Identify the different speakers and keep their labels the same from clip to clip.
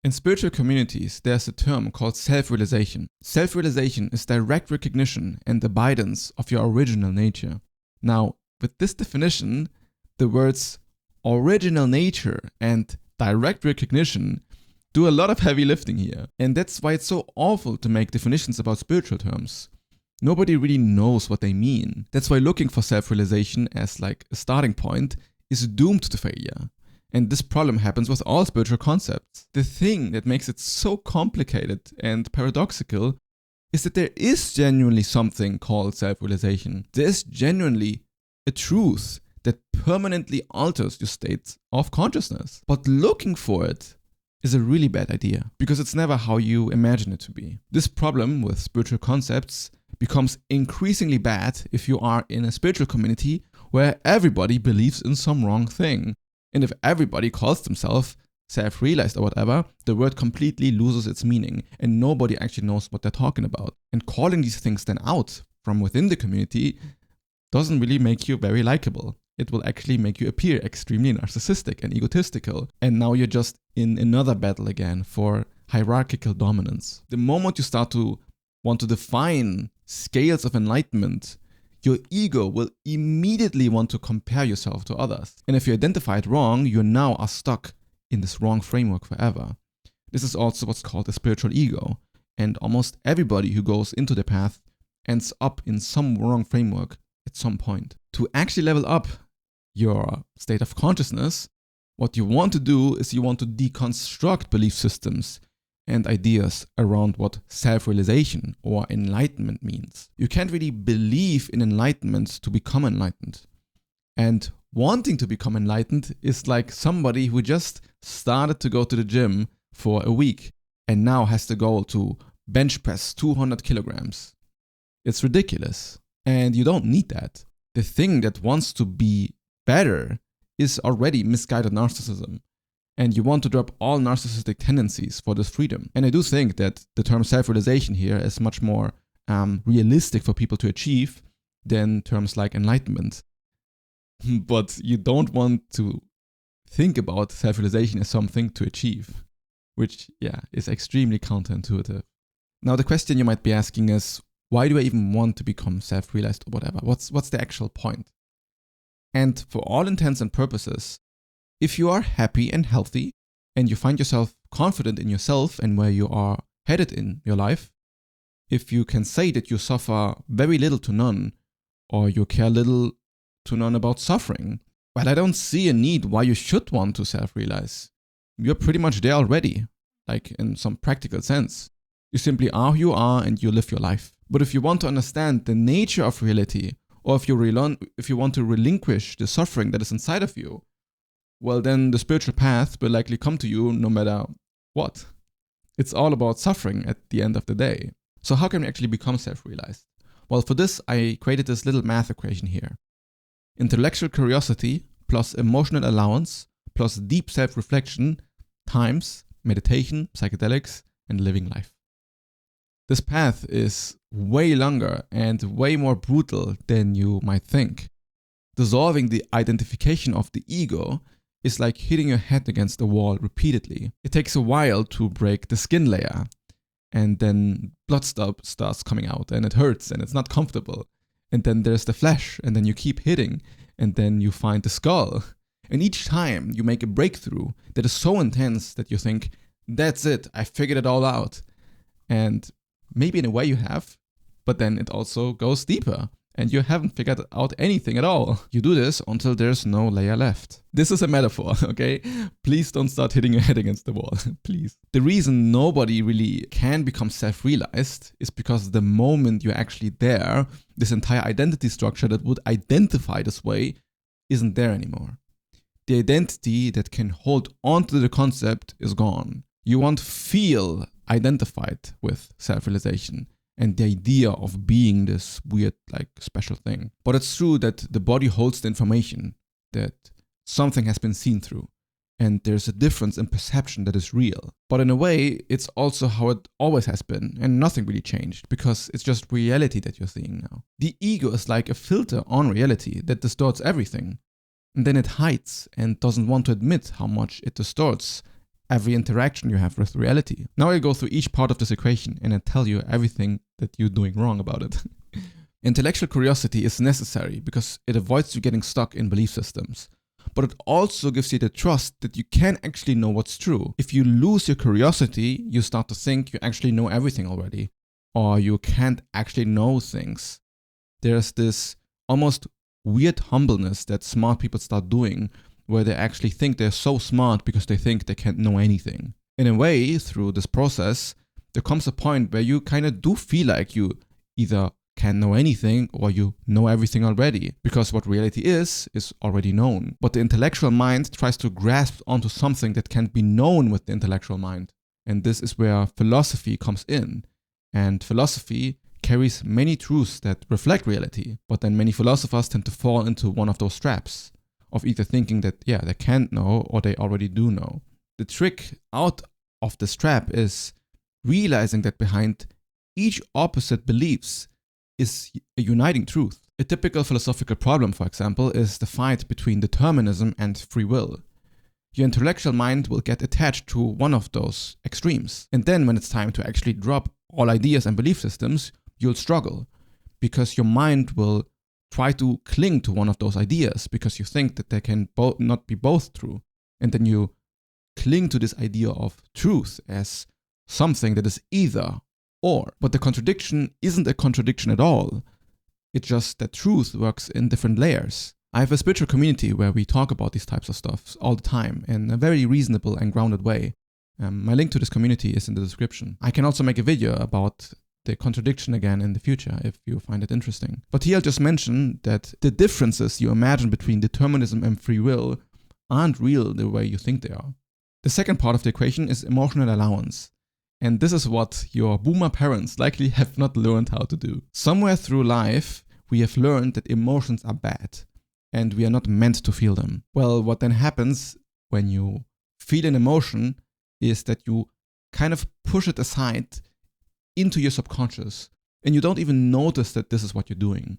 Speaker 1: In spiritual communities, there's a term called self-realization. Self-realization is direct recognition and abidance of your original nature. Now, with this definition, the words original nature and direct recognition do a lot of heavy lifting here. And that's why it's so awful to make definitions about spiritual terms. Nobody really knows what they mean. That's why looking for self-realization as like a starting point is doomed to failure. And this problem happens with all spiritual concepts. The thing that makes it so complicated and paradoxical is that there is genuinely something called self-realization. There is genuinely a truth that permanently alters your state of consciousness. But looking for it is a really bad idea because it's never how you imagine it to be. This problem with spiritual concepts becomes increasingly bad if you are in a spiritual community where everybody believes in some wrong thing. And if everybody calls themselves self-realized or whatever, the word completely loses its meaning and nobody actually knows what they're talking about. And calling these things then out from within the community doesn't really make you very likable. It will actually make you appear extremely narcissistic and egotistical. And now you're just in another battle again for hierarchical dominance. The moment you start to want to define scales of enlightenment, your ego will immediately want to compare yourself to others. And if you identify it wrong, you now are stuck in this wrong framework forever. This is also what's called a spiritual ego. And almost everybody who goes into the path ends up in some wrong framework at some point. To actually level up your state of consciousness, what you want to do is you want to deconstruct belief systems and ideas around what self-realization or enlightenment means. You can't really believe in enlightenment to become enlightened. And wanting to become enlightened is like somebody who just started to go to the gym for a week and now has the goal to bench press 200 kilograms. It's ridiculous. And you don't need that. The thing that wants to be better is already misguided narcissism. And you want to drop all narcissistic tendencies for this freedom. And I do think that the term self-realization here is much more realistic for people to achieve than terms like enlightenment. But you don't want to think about self-realization as something to achieve, which, is extremely counterintuitive. Now, the question you might be asking is, why do I even want to become self-realized or whatever? What's the actual point? And for all intents and purposes, if you are happy and healthy and you find yourself confident in yourself and where you are headed in your life, if you can say that you suffer very little to none or you care little to none about suffering, well, I don't see a need why you should want to self-realize. You're pretty much there already, like in some practical sense. You simply are who you are and you live your life. But if you want to understand the nature of reality, or if you want to relinquish the suffering that is inside of you, well, then the spiritual path will likely come to you no matter what. It's all about suffering at the end of the day. So how can we actually become self-realized? Well, for this, I created this little math equation here. Intellectual curiosity plus emotional allowance plus deep self-reflection times meditation, psychedelics, and living life. This path is way longer and way more brutal than you might think. Dissolving the identification of the ego is like hitting your head against a wall repeatedly. It takes a while to break the skin layer, and then blood starts coming out, and it hurts, and it's not comfortable. And then there's the flesh, and then you keep hitting, and then you find the skull. And each time you make a breakthrough that is so intense that you think, that's it, I figured it all out. And maybe in a way you have, but then it also goes deeper and you haven't figured out anything at all. You do this until there's no layer left. This is a metaphor, okay? Please don't start hitting your head against the wall, please. The reason nobody really can become self-realized is because the moment you're actually there, this entire identity structure that would identify this way isn't there anymore. The identity that can hold onto the concept is gone. You won't feel identified with self-realization and the idea of being this weird, like, special thing. But it's true that the body holds the information that something has been seen through, and there's a difference in perception that is real. But in a way, it's also how it always has been, and nothing really changed, because it's just reality that you're seeing now. The ego is like a filter on reality that distorts everything, and then it hides and doesn't want to admit how much it distorts every interaction you have with reality. Now I go through each part of this equation and I tell you everything that you're doing wrong about it. Intellectual curiosity is necessary because it avoids you getting stuck in belief systems. But it also gives you the trust that you can actually know what's true. If you lose your curiosity, you start to think you actually know everything already, or you can't actually know things. There's this almost weird humbleness that smart people start doing, where they actually think they're so smart because they think they can't know anything. In a way, through this process, there comes a point where you kind of do feel like you either can't know anything or you know everything already, because what reality is already known. But the intellectual mind tries to grasp onto something that can't be known with the intellectual mind. And this is where philosophy comes in. And philosophy carries many truths that reflect reality, but then many philosophers tend to fall into one of those traps of either thinking that, they can't know or they already do know. The trick out of this trap is realizing that behind each opposite beliefs is a uniting truth. A typical philosophical problem, for example, is the fight between determinism and free will. Your intellectual mind will get attached to one of those extremes. And then when it's time to actually drop all ideas and belief systems, you'll struggle because your mind will try to cling to one of those ideas because you think that they can not be both true. And then you cling to this idea of truth as something that is either or. But the contradiction isn't a contradiction at all. It's just that truth works in different layers. I have a spiritual community where we talk about these types of stuff all the time in a very reasonable and grounded way. My link to this community is in the description. I can also make a video about the contradiction again in the future if you find it interesting. But here I'll just mention that the differences you imagine between determinism and free will aren't real the way you think they are. The second part of the equation is emotional allowance. And this is what your boomer parents likely have not learned how to do. Somewhere through life, we have learned that emotions are bad and we are not meant to feel them. Well, what then happens when you feel an emotion is that you kind of push it aside into your subconscious and you don't even notice that this is what you're doing.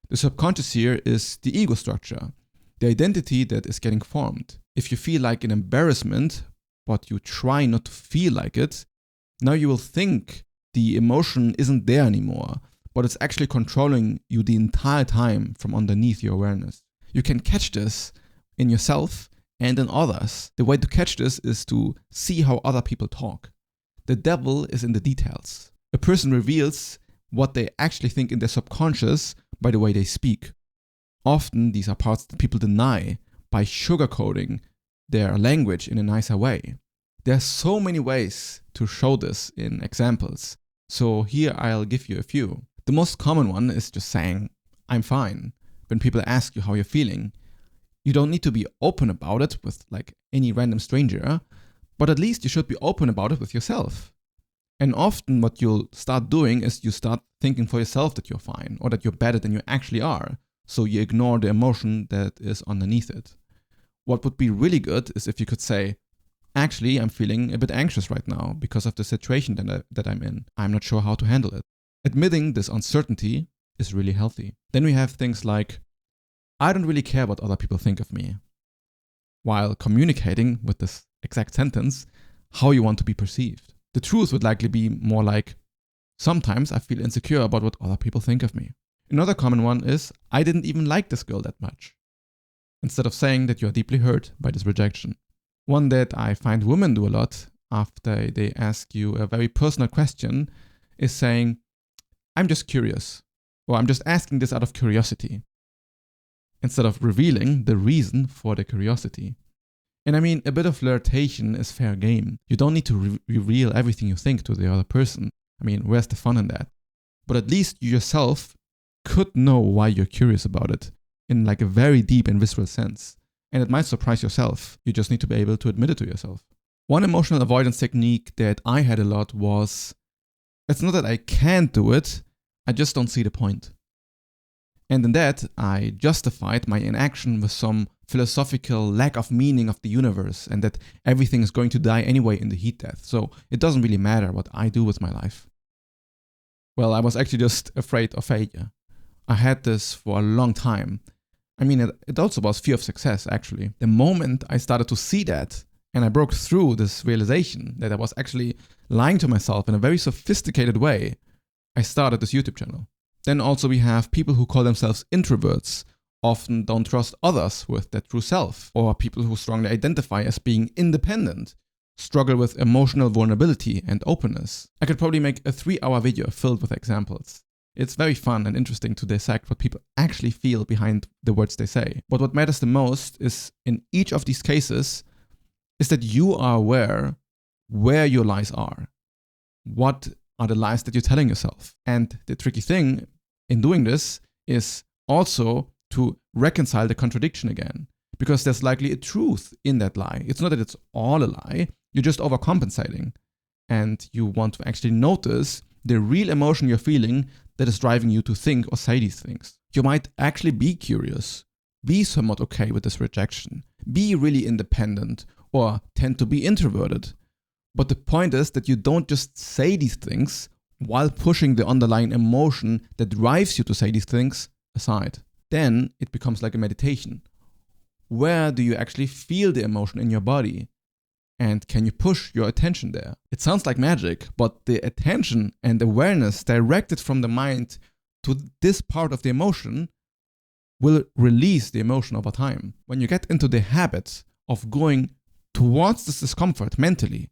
Speaker 1: The subconscious here is the ego structure, the identity that is getting formed. If you feel like an embarrassment, but you try not to feel like it, now you will think the emotion isn't there anymore, but it's actually controlling you the entire time from underneath your awareness. You can catch this in yourself and in others. The way to catch this is to see how other people talk. The devil is in the details. A person reveals what they actually think in their subconscious by the way they speak. Often these are parts that people deny by sugarcoating their language in a nicer way. There are so many ways to show this in examples, so here I'll give you a few. The most common one is just saying, I'm fine. When people ask you how you're feeling, you don't need to be open about it with like any random stranger, but at least you should be open about it with yourself. And often what you'll start doing is you start thinking for yourself that you're fine or that you're better than you actually are, so you ignore the emotion that is underneath it. What would be really good is if you could say, actually, I'm feeling a bit anxious right now because of the situation that I'm in. I'm not sure how to handle it. Admitting this uncertainty is really healthy. Then we have things like, I don't really care what other people think of me, while communicating with this exact sentence how you want to be perceived. The truth would likely be more like, sometimes I feel insecure about what other people think of me. Another common one is, I didn't even like this girl that much, instead of saying that you are deeply hurt by this rejection. One that I find women do a lot after they ask you a very personal question is saying, I'm just curious, or I'm just asking this out of curiosity, instead of revealing the reason for the curiosity. And I mean, a bit of flirtation is fair game. You don't need to reveal everything you think to the other person. I mean, where's the fun in that? But at least you yourself could know why you're curious about it in like a very deep and visceral sense. And it might surprise yourself. You just need to be able to admit it to yourself. One emotional avoidance technique that I had a lot was, it's not that I can't do it, I just don't see the point. And in that, I justified my inaction with some philosophical lack of meaning of the universe and that everything is going to die anyway in the heat death. So it doesn't really matter what I do with my life. Well, I was actually just afraid of failure. I had this for a long time. I mean, it also was fear of success, actually. The moment I started to see that and I broke through this realization that I was actually lying to myself in a very sophisticated way, I started this YouTube channel. Then also we have people who call themselves introverts, often don't trust others with their true self, or people who strongly identify as being independent, struggle with emotional vulnerability and openness. I could probably make a 3-hour video filled with examples. It's very fun and interesting to dissect what people actually feel behind the words they say. But what matters the most is, in each of these cases, is that you are aware where your lies are. What are the lies that you're telling yourself? And the tricky thing in doing this is also to reconcile the contradiction again, because there's likely a truth in that lie. It's not that it's all a lie, you're just overcompensating. And you want to actually notice the real emotion you're feeling that is driving you to think or say these things. You might actually be curious, be somewhat okay with this rejection, be really independent, or tend to be introverted. But the point is that you don't just say these things while pushing the underlying emotion that drives you to say these things aside. Then it becomes like a meditation. Where do you actually feel the emotion in your body? And can you push your attention there? It sounds like magic, but the attention and awareness directed from the mind to this part of the emotion will release the emotion over time. When you get into the habit of going towards this discomfort mentally,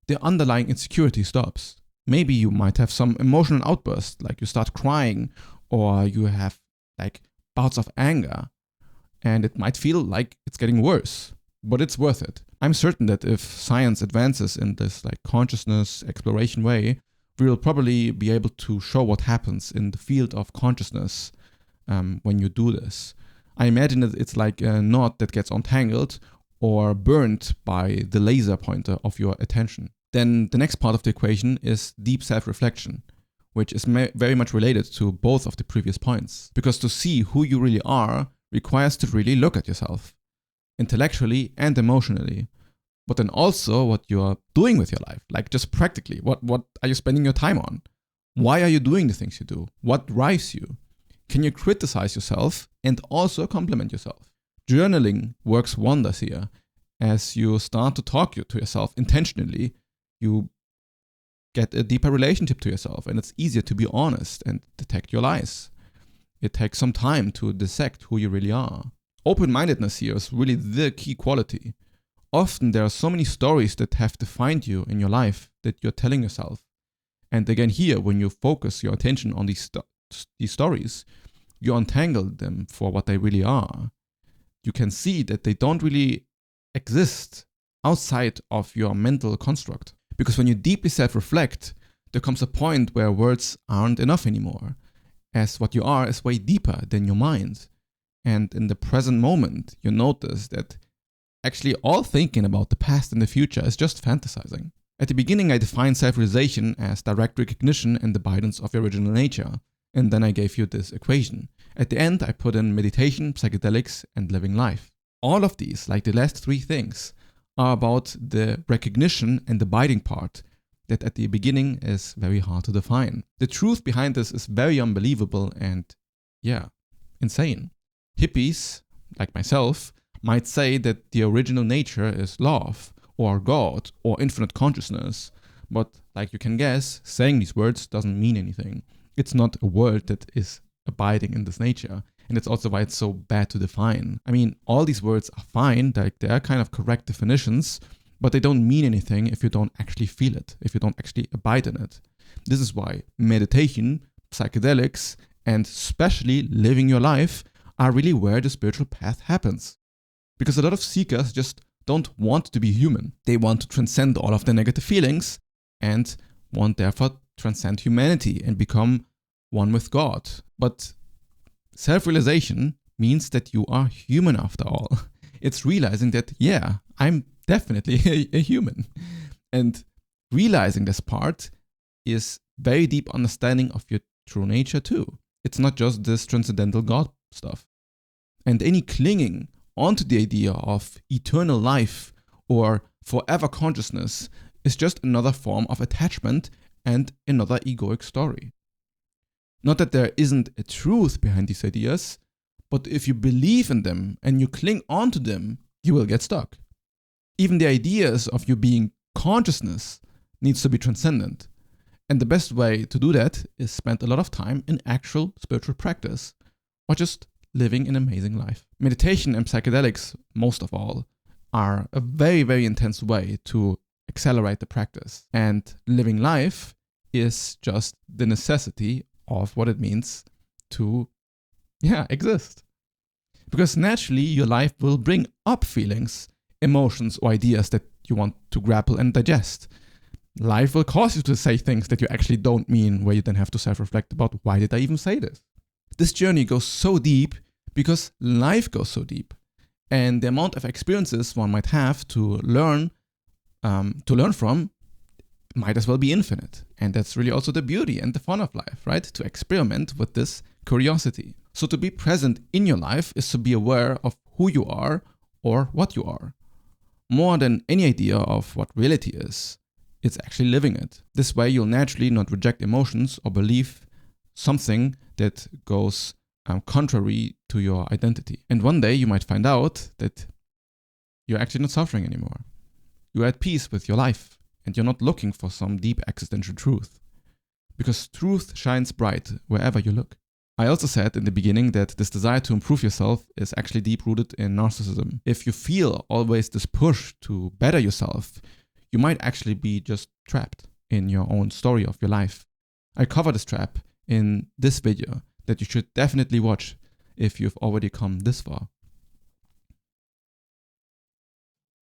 Speaker 1: the underlying insecurity stops. Maybe you might have some emotional outburst, like you start crying, or you have like bouts of anger, and it might feel like it's getting worse, but it's worth it. I'm certain that if science advances in this like consciousness exploration way, we will probably be able to show what happens in the field of consciousness when you do this. I imagine that it's like a knot that gets untangled or burned by the laser pointer of your attention. Then the next part of the equation is deep self-reflection, which is very much related to both of the previous points. Because to see who you really are requires to really look at yourself, intellectually and emotionally. But then also what you're doing with your life, like just practically, what are you spending your time on? Why are you doing the things you do? What drives you? Can you criticize yourself and also compliment yourself? Journaling works wonders here. As you start to talk to yourself intentionally, you get a deeper relationship to yourself, and it's easier to be honest and detect your lies. It takes some time to dissect who you really are. Open-mindedness here is really the key quality. Often there are so many stories that have defined you in your life that you're telling yourself. And again here, when you focus your attention on these stories, you untangle them for what they really are. You can see that they don't really exist outside of your mental construct. Because when you deeply self-reflect, there comes a point where words aren't enough anymore, as what you are is way deeper than your mind. And in the present moment, you notice that actually all thinking about the past and the future is just fantasizing. At the beginning, I defined self-realization as direct recognition and abidance of your original nature. And then I gave you this equation. At the end, I put in meditation, psychedelics, and living life. All of these, like the last 3 things, are about the recognition and abiding part that at the beginning is very hard to define. The truth behind this is very unbelievable and, insane. Hippies, like myself, might say that the original nature is love, or God, or infinite consciousness. But like you can guess, saying these words doesn't mean anything. It's not a word that is abiding in this nature. And it's also why it's so bad to define. I mean, all these words are fine, like they are kind of correct definitions, but they don't mean anything if you don't actually feel it, if you don't actually abide in it. This is why meditation, psychedelics, and especially living your life are really where the spiritual path happens. Because a lot of seekers just don't want to be human. They want to transcend all of their negative feelings and want therefore transcend humanity and become one with God. But self-realization means that you are human after all. It's realizing that, I'm definitely a human. And realizing this part is very deep understanding of your true nature too. It's not just this transcendental God stuff. And any clinging onto the idea of eternal life or forever consciousness is just another form of attachment and another egoic story. Not that there isn't a truth behind these ideas, but if you believe in them and you cling onto them, you will get stuck. Even the ideas of you being consciousness needs to be transcendent. And the best way to do that is spend a lot of time in actual spiritual practice, or just living an amazing life. Meditation and psychedelics, most of all, are a very, very intense way to accelerate the practice. And living life is just the necessity of what it means to, exist. Because naturally, your life will bring up feelings, emotions, or ideas that you want to grapple and digest. Life will cause you to say things that you actually don't mean, where you then have to self-reflect about, why did I even say this? This journey goes so deep because life goes so deep. And the amount of experiences one might have to learn from might as well be infinite. And that's really also the beauty and the fun of life, right? To experiment with this curiosity. So to be present in your life is to be aware of who you are or what you are. More than any idea of what reality is, it's actually living it. This way you'll naturally not reject emotions or believe something that goes contrary to your identity. And one day you might find out that you're actually not suffering anymore. You're at peace with your life and you're not looking for some deep existential truth. Because truth shines bright wherever you look. I also said in the beginning that this desire to improve yourself is actually deep-rooted in narcissism. If you feel always this push to better yourself, you might actually be just trapped in your own story of your life. I cover this trap in this video that you should definitely watch if you've already come this far.